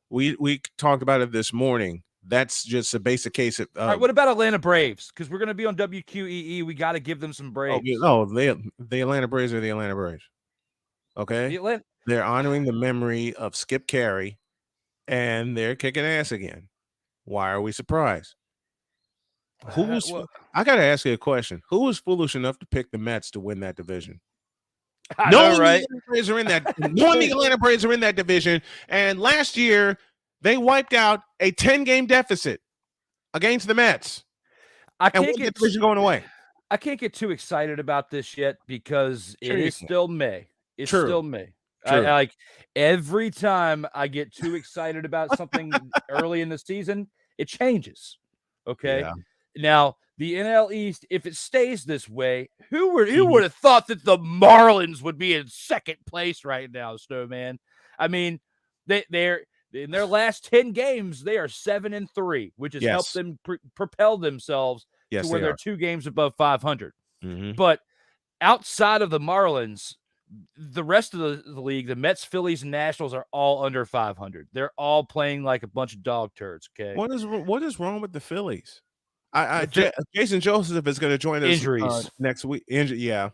We talked about it this morning. That's just a basic case of. All right, what about Atlanta Braves? Because we're going to be on WQEE. We got to give them some Braves. The Atlanta Braves are the Atlanta Braves. Okay, they're honoring the memory of Skip Carey, and they're kicking ass again. Why are we surprised? I got to ask you a question. Who was foolish enough to pick the Mets to win that division? Knowing the Atlanta Braves are in that division, and last year they wiped out a 10-game deficit against the Mets. I can't get the division going away. I can't get too excited about this yet because it is still May. It's still May. Like every time I get too excited about something early in the season, it changes. Okay. Yeah. Now the NL East, if it stays this way, who would have thought that the Marlins would be in second place right now, Snowman? I mean, they're in their last 10 games, they are 7-3, which has helped them propel themselves to where they're 2 games above 500. But outside of the Marlins, the rest of the league, the Mets, Phillies, and Nationals are all under 500. They're all playing like a bunch of dog turds. Okay, What is wrong with the Phillies? Jason Joseph is going to join us injuries next week. Injuries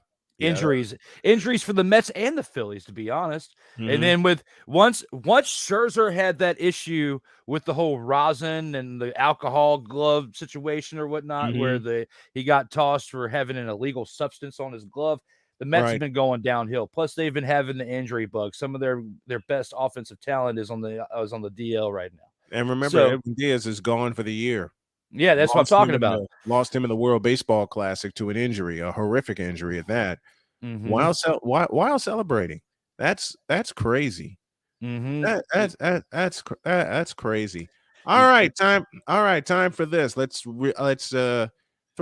for the Mets and the Phillies, to be honest. Mhm. And then once Scherzer had that issue with the whole rosin and the alcohol glove situation or whatnot, where he got tossed for having an illegal substance on his glove, the Mets have been going downhill. Plus, they've been having the injury bug. Some of their best offensive talent is on the DL right now. And remember, Edwin Diaz is gone for the year. Yeah, that's what I'm talking about. Lost him in the World Baseball Classic to an injury, a horrific injury at that. Mm-hmm. While celebrating, that's crazy. Mm-hmm. That's crazy. All right, time for this. Let's throw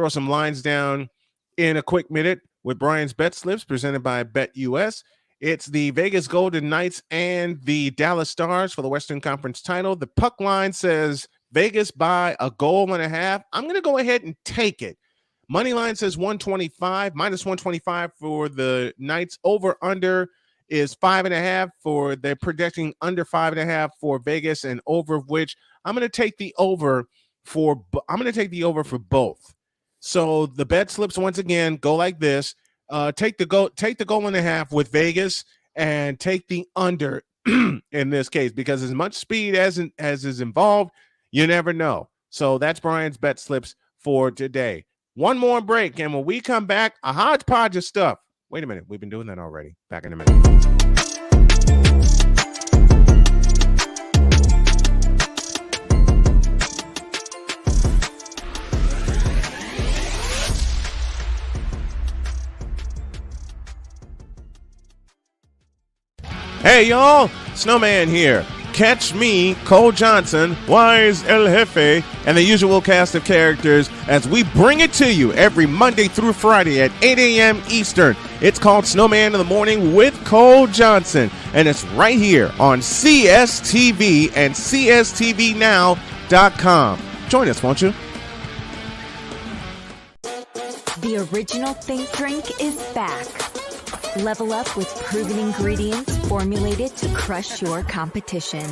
some lines down in a quick minute with Brian's bet slips presented by BetUS. It's the Vegas Golden Knights and the Dallas Stars for the Western Conference title. The puck line says Vegas by a goal and a half. I'm going to go ahead and take it. Money line says 125, minus 125 for the Knights. Over under is 5.5 for they're projecting under 5.5 for Vegas, and over which I'm going to take the over for both. So the bet slips once again go like this. Take the goal and a half with Vegas and take the under in this case, because as much speed as is involved, you never know. So that's Brian's bet slips for today. One more break, and when we come back, a hodgepodge of stuff. Wait a minute. We've been doing that already. Back in a minute. Hey, y'all. Snowman here. Catch me, Cole Johnson, Wise El Jefe, and the usual cast of characters as we bring it to you every Monday through Friday at 8 a.m. Eastern. It's called Snowman in the Morning with Cole Johnson, and it's right here on CSTV and CSTVnow.com. Join us, won't you? The original Think Drink is back. Level up with proven ingredients formulated to crush your competition.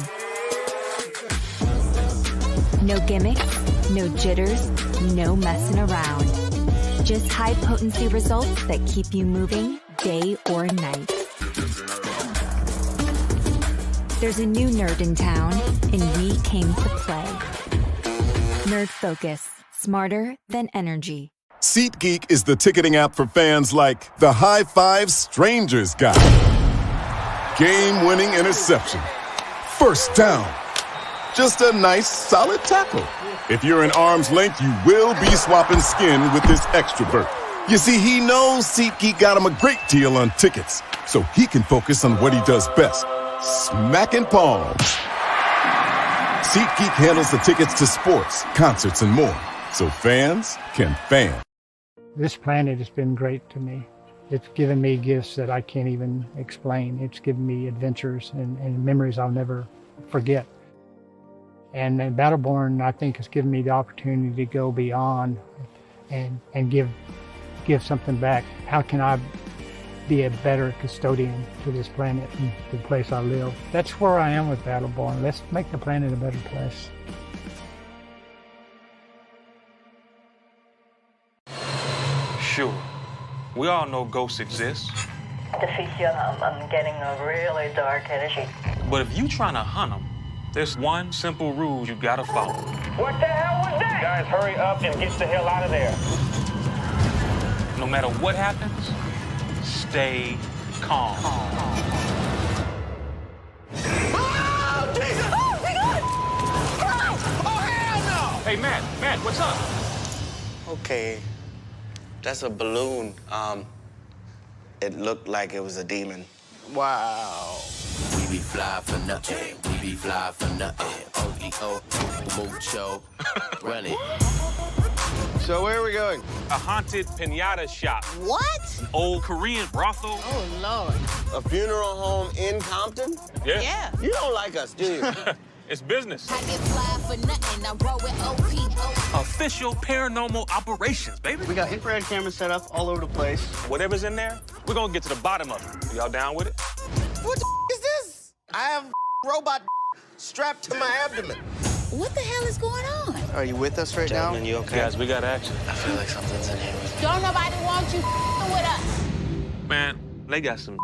No gimmicks, no jitters, no messing around. Just high potency results that keep you moving day or night. There's a new nerd in town, and we came to play. Nerd Focus, smarter than energy. SeatGeek is the ticketing app for fans like the High Five Strangers guy. Game-winning interception. First down. Just a nice, solid tackle. If you're in arm's length, you will be swapping skin with this extrovert. You see, he knows SeatGeek got him a great deal on tickets, so he can focus on what he does best, smacking palms. SeatGeek handles the tickets to sports, concerts, and more, so fans can fan. This planet has been great to me. It's given me gifts that I can't even explain. It's given me adventures and memories I'll never forget. And Battleborn, I think, has given me the opportunity to go beyond and give something back. How can I be a better custodian to this planet and the place I live? That's where I am with Battleborn. Let's make the planet a better place. Sure, we all know ghosts exist. I'm getting a really dark energy. But if you trying to hunt them, there's one simple rule you gotta follow. What the hell was that? Guys, hurry up and get the hell out of there. No matter what happens, stay calm. Oh, Jesus! Oh, my God! Run! Oh, hell no! Hey, Matt, what's up? Okay, that's a balloon. It looked like it was a demon. Wow. We be fly for nothing. We be fly for nothing. O-E-O, mucho. Run it. So where are we going? A haunted pinata shop. What? An old Korean brothel. Oh, Lord. A funeral home in Compton? Yeah. You don't like us, do you? It's business. I get fly for nothing. I roll with O-P-O. Official paranormal operations, baby. We got infrared cameras set up all over the place. Whatever's in there, We're gonna get to the bottom of it. Y'all down with it? What the is this? I have robot strapped to my abdomen. What the hell is going on? Are you with us right now? You okay? Guys, we got action. I feel like something's in here. Don't nobody want you with us. Man, they got some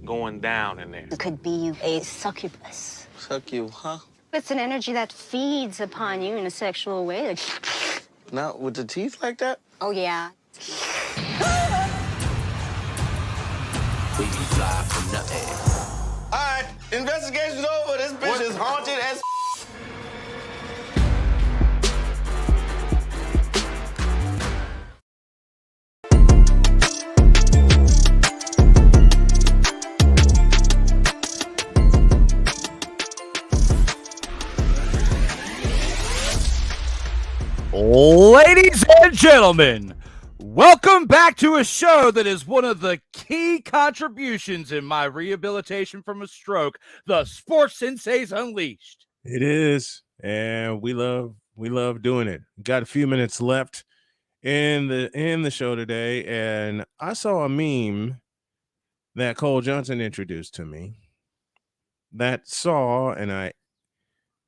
going down in there. It could be a succubus. Suck you, huh? It's an energy that feeds upon you in a sexual way. Like, Not with the teeth like that? oh, yeah. We be fly from nothing. All right, investigation's over. This bitch is haunted as Ladies and gentlemen, welcome back to a show that is one of the key contributions in my rehabilitation from a stroke, the Sports Senseis Unleashed. It is, and we love doing it. Got a few minutes left in the show today, and I saw a meme that Cole Johnson introduced to me.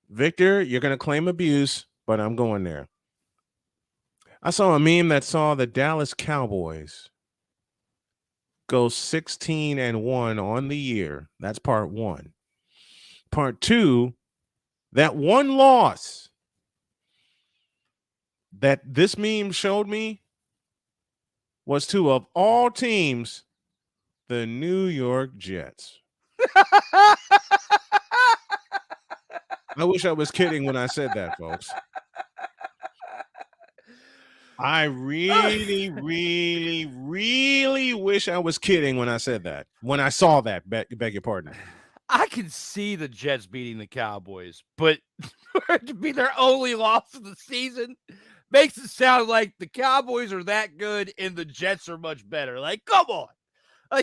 Victor, you're gonna claim abuse, but I'm going there. I saw a meme that saw the Dallas Cowboys go 16-1 on the year. That's part one. Part two, that one loss that this meme showed me was to, of all teams, the New York Jets. I wish I was kidding when I said that, folks. I really, really, really wish I was kidding when I said that. When I saw that, beg your pardon. I can see the Jets beating the Cowboys, but for it to be their only loss of the season makes it sound like the Cowboys are that good and the Jets are much better. Like, come on.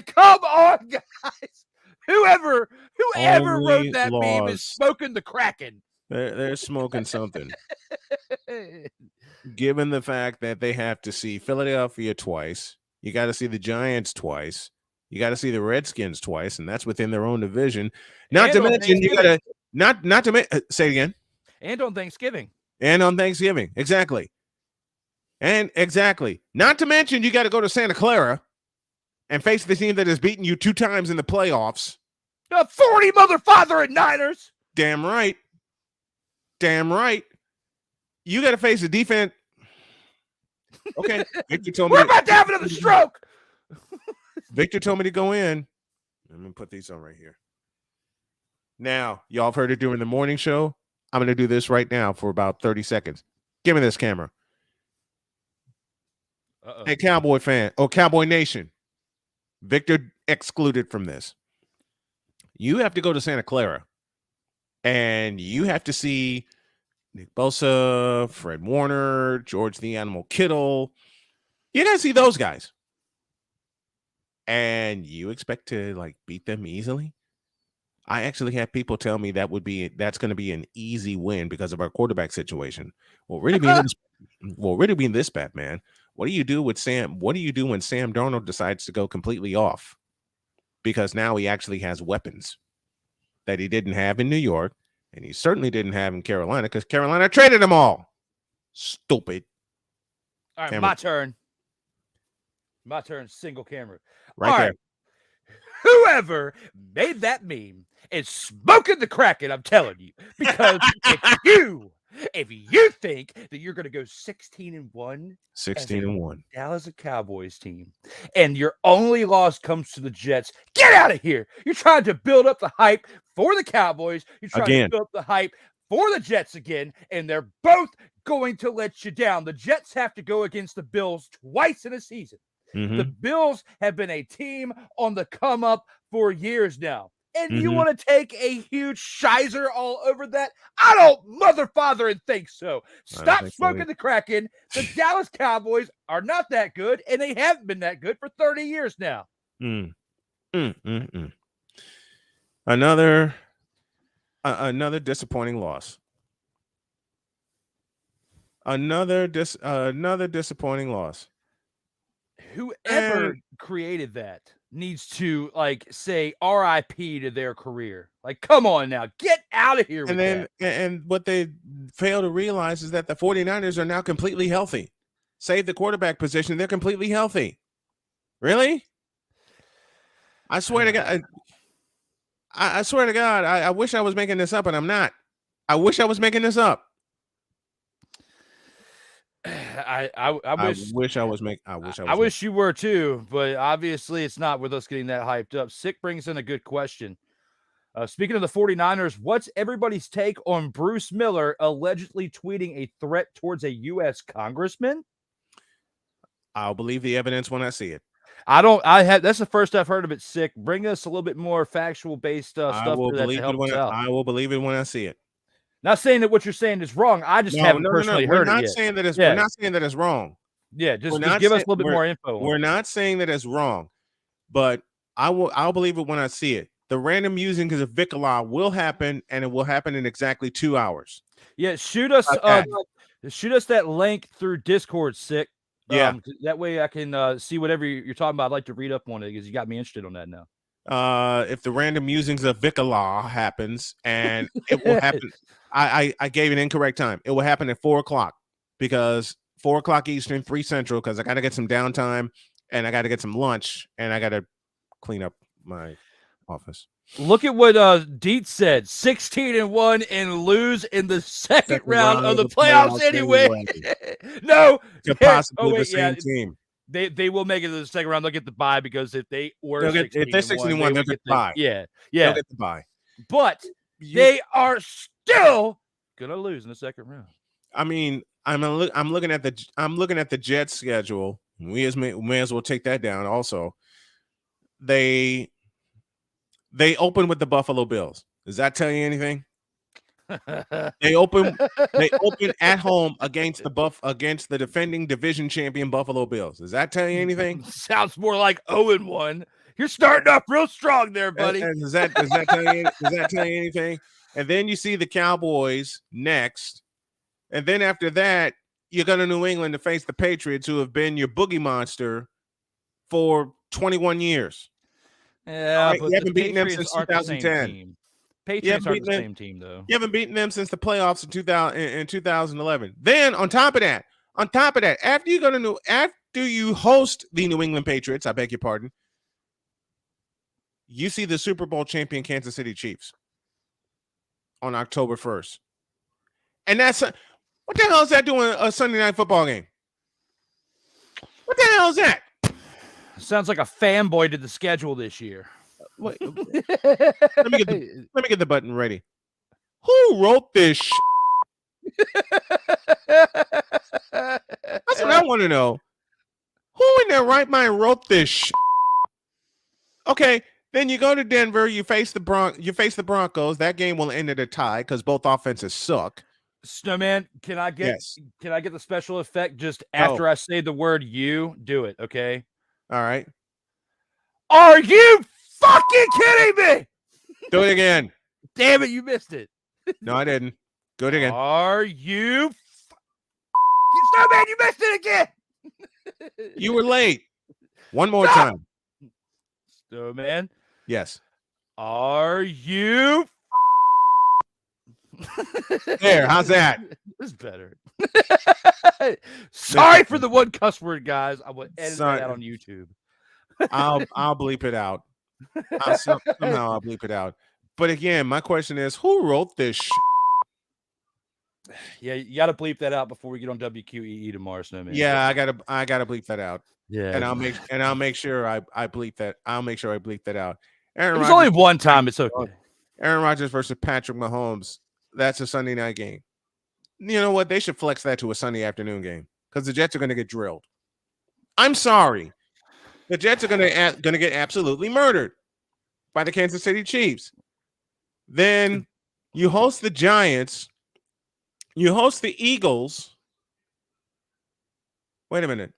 Come on, guys. Whoever wrote that meme is smoking the Kraken. They're smoking something. Given the fact that they have to see Philadelphia twice, you got to see the Giants twice, you got to see the Redskins twice, and that's within their own division. Not to mention, you got to not to say it again. And on Thanksgiving. Exactly. And exactly. Not to mention, you got to go to Santa Clara and face the team that has beaten you 2 times in the playoffs. The 40 mother father and Niners. Damn right. You got to face the defense. Okay. Victor told me we're about to have another stroke. Victor told me to go in. Let me put these on right here. Now, y'all have heard it during the morning show. I'm going to do this right now for about 30 seconds. Give me this camera. Uh-oh. Hey, Cowboy fan. Oh, Cowboy Nation. Victor excluded from this. You have to go to Santa Clara. And you have to see Nick Bosa, Fred Warner, George the Animal Kittle. You got to see those guys. And you expect to beat them easily? I actually had people tell me that's going to be an easy win because of our quarterback situation. Well, really being this bad, man. What do you do with Sam? What do you do when Sam Darnold decides to go completely off? Because now he actually has weapons that he didn't have in New York, and he certainly didn't have in Carolina because Carolina traded them all. Stupid. All right, camera. My turn, single camera. Right all there. Right. Whoever made that meme is smoking the Kraken, I'm telling you. Because if you think that you're going to go 16-1, 16-1, Dallas Cowboys team, and your only loss comes to the Jets, get out of here. You're trying to build up the hype for the Cowboys. You're trying to build up the hype for the Jets again, and they're both going to let you down. The Jets have to go against the Bills twice in a season. Mm-hmm. The Bills have been a team on the come up for years now. And you want to take a huge shizer all over that? I don't mother, father, and think so. Stop smoking the Kraken. The Dallas Cowboys are not that good, and they haven't been that good for 30 years now. Another disappointing loss. Another disappointing loss. Whoever created that needs to like say RIP to their career. Like, come on now, get out of here with And then that. and what they fail to realize is that the 49ers are now completely healthy. Save the quarterback position, they're completely healthy. Really? I swear to God. I swear to God, I wish I was making this up, and I'm not. I wish I was making this up. I wish I was making. I wish I was. I wish you were too, but obviously it's not with us getting that hyped up. Sick brings in a good question. Speaking of the 49ers, what's everybody's take on Bruce Miller allegedly tweeting a threat towards a U.S. congressman? I'll believe the evidence when I see it. That's the first I've heard of it. Sick. Bring us a little bit more factual based I stuff will to that to believe it help us when out. I will believe it when I see it. Not saying that what you're saying is wrong. I just haven't personally We're heard not it yet. saying that it's. We're not saying that it's wrong. Yeah, just We're not give us saying- a little bit we're- more info. We're not saying that it's wrong, but I'll believe it when I see it. The random using of Vicala will happen, and it will happen in exactly 2 hours. Yeah, shoot us that link through Discord, Sick. Yeah. That way I can see whatever you're talking about. I'd like to read up on it because you got me interested on that now. If the random usings of Vicala happens, and it will happen. I gave an incorrect time. It will happen at 4:00 because 4:00 Eastern, 3 Central, because I got to get some downtime and I got to get some lunch and I got to clean up my office. Look at what Deet said: 16-1 and lose in the second round of the playoffs anyway. No, to possibly wait, the same team. They will make it to the second round. They'll get the bye because if they were if they're 16-1, they'll get the bye. Yeah. They'll get the bye. But they are still gonna lose in the second round. I mean, I'm looking at the Jets schedule. We may as well take that down. Also, they open with the Buffalo Bills. Does that tell you anything? They open at home against the defending division champion Buffalo Bills. Does that tell you anything? Sounds more like 0-1. You're starting off real strong there, buddy. And does that tell you anything? And then you see the Cowboys next, and then after that, you go to New England to face the Patriots, who have been your boogie monster for 21 years. Yeah, but you haven't beaten them Patriots since aren't the same 2010. team. Patriots aren't the same team, though. You haven't beaten them since the playoffs in 2011. Then on top of that, after you host the New England Patriots, I beg your pardon, you see the Super Bowl champion Kansas City Chiefs on October 1st. And that's what the hell is that doing a Sunday night football game? What the hell is that? Sounds like a fanboy did the schedule this year. Wait, let me get the button ready. Who wrote this? That's what I want to know. Who in their right mind wrote this? Okay, then you go to Denver. You face the Broncos. That game will end at a tie because both offenses suck. Snowman, can I get the special effect just after I say the word "you"? Do it, okay? All right. Are you fucking kidding me? Do it again. Damn it, you missed it. No, I didn't. Do it again. Are you Snowman, you missed it again. You were late. One more time. Snowman. Yes. Are you there? How's that? This is better. Sorry for the one cuss word, guys. I will edit that out on YouTube. I'll bleep it out. Somehow I'll bleep it out. But again, my question is, who wrote this? Yeah, you got to bleep that out before we get on WQEE tomorrow, Snowman. Yeah, I gotta bleep that out. Yeah, and I'll make sure I bleep that. I'll make sure I bleep that out. It was only one time. It's okay. Aaron Rodgers versus Patrick Mahomes. That's a Sunday night game. You know what? They should flex that to a Sunday afternoon game because the Jets are going to get drilled. I'm sorry. The Jets are going to get absolutely murdered by the Kansas City Chiefs. Then you host the Giants. You host the Eagles. Wait a minute.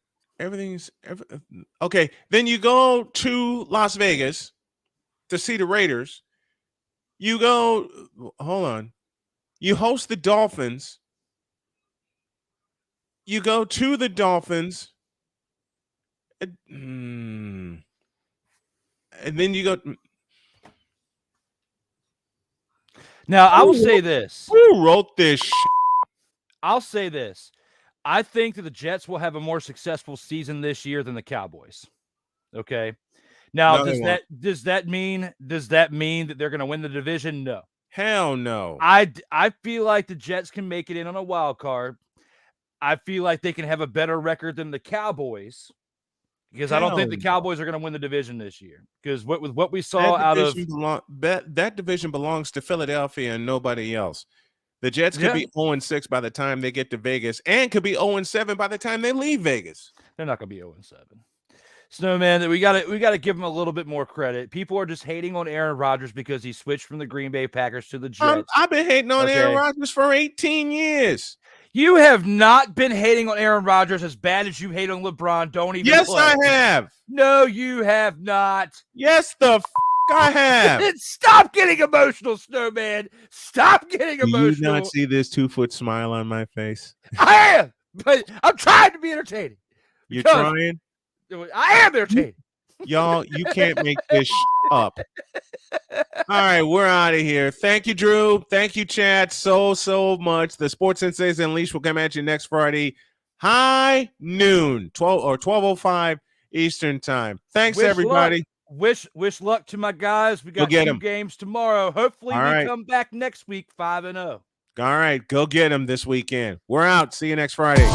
Okay. Then you go to Las Vegas to see the Raiders. You go, hold on. You host the Dolphins. You go to the Dolphins. and then you go. Now, I will say this. Who wrote this? I'll say this. I think that the Jets will have a more successful season this year than the Cowboys. Okay. Now, No, they won't. does that mean that they're going to win the division? No. Hell no. I feel like the Jets can make it in on a wild card. I feel like they can have a better record than the Cowboys because I don't think the Cowboys are going to win the division this year. Because with what we saw that division belongs to Philadelphia and nobody else. The Jets could be 0-6 by the time they get to Vegas, and could be 0-7 by the time they leave Vegas. They're not going to be 0-7. Snowman, we got to give him a little bit more credit. People are just hating on Aaron Rodgers because he switched from the Green Bay Packers to the Jets. I've been hating on Aaron Rodgers for 18 years. You have not been hating on Aaron Rodgers as bad as you hate on LeBron. Don't even. Yes, play. I have. No, you have not. Yes, I have. Stop getting emotional, Snowman. Stop getting emotional. Do you not see this 2-foot smile on my face? I am, but I'm trying to be entertaining. You're trying? I am entertaining. Y'all, you can't make this up. All right, we're out of here. Thank you, Drew. Thank you, chat, so much. The Sports Senseis Unleashed will come at you next Friday, high noon, 12:05 Eastern time. Thanks, everybody. Wish luck to my guys. We got 2 games tomorrow. Hopefully, we come back next week 5-0. All right, go get them this weekend. We're out. See you next Friday.